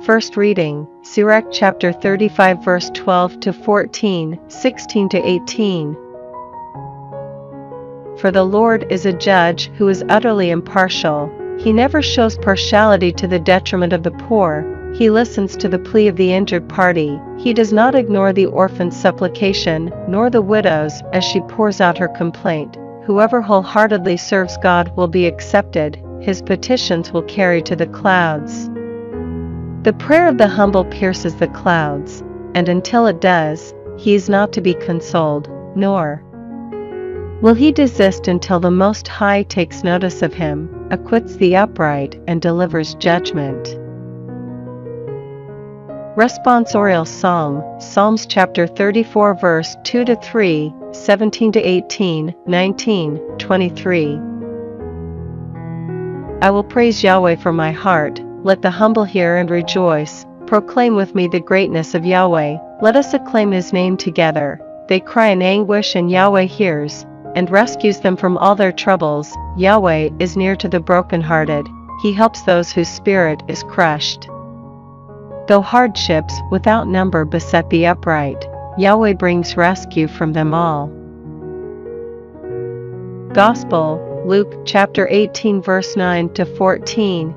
First reading, Sirach chapter 35 verse 12 to 14, 16 to 18. For the Lord is a judge who is utterly impartial. He never shows partiality to the detriment of the poor. He listens to the plea of the injured party. He does not ignore the orphan's supplication, nor the widow's as she pours out her complaint. Whoever wholeheartedly serves God will be accepted. His petitions will carry to the clouds. The prayer of the humble pierces the clouds, and until it does, he is not to be consoled, nor will he desist until the Most High takes notice of him, acquits the upright, and delivers judgment. Responsorial Psalm, Psalms chapter 34 verse 2 to 3, 17 to 18, 19, 23. I will praise Yahweh for my heart, let the humble hear and rejoice. Proclaim with me the greatness of Yahweh, let us acclaim his name together. They cry in anguish and Yahweh hears, and rescues them from all their troubles. Yahweh is near to the brokenhearted, he helps those whose spirit is crushed. Though hardships without number beset the upright, Yahweh brings rescue from them all. Gospel, Luke chapter 18 verse 9 to 14.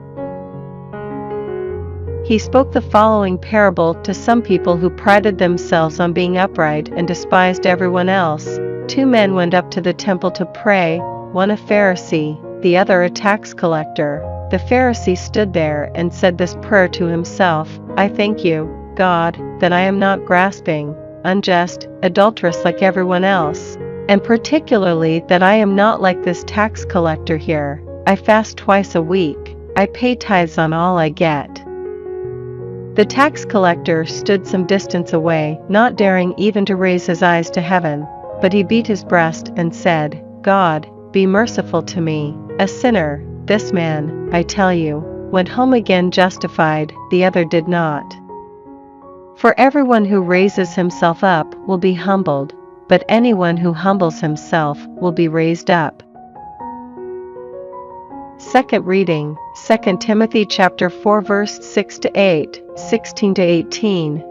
He spoke the following parable to some people who prided themselves on being upright and despised everyone else. 2 men went up to the temple to pray, one a Pharisee, the other a tax collector. The Pharisee stood there and said this prayer to himself, I thank you, God, that I am not grasping, unjust, adulterous like everyone else, and particularly that I am not like this tax collector here. I fast twice a week, I pay tithes on all I get. The tax collector stood some distance away, not daring even to raise his eyes to heaven, but he beat his breast and said, God, be merciful to me, a sinner. This man, I tell you, went home again justified, the other did not. For everyone who raises himself up will be humbled, but anyone who humbles himself will be raised up. Second reading, 2 Timothy chapter 4 verse 6 to 8, 16 to 18.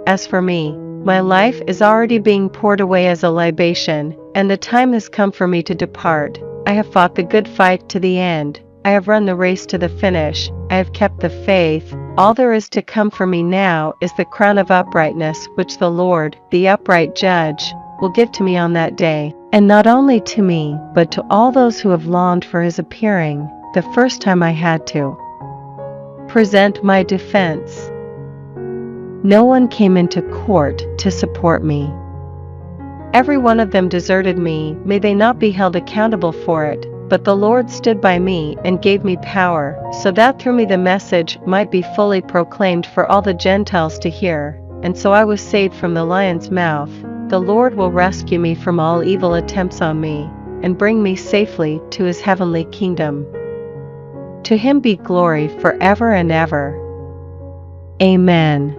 As for me, my life is already being poured away as a libation, and the time has come for me to depart. I have fought the good fight to the end. I have run the race to the finish. I have kept the faith. All there is to come for me now is the crown of uprightness which the Lord, the upright judge, will give to me on that day, and not only to me, but to all those who have longed for his appearing. The first time I had to present my defense, no one came into court to support me. Every one of them deserted me. May they not be held accountable for it, but the Lord stood by me and gave me power, so that through me the message might be fully proclaimed for all the Gentiles to hear, and so I was saved from the lion's mouth. The Lord will rescue me from all evil attempts on me, and bring me safely to his heavenly kingdom. To him be glory forever and ever. Amen.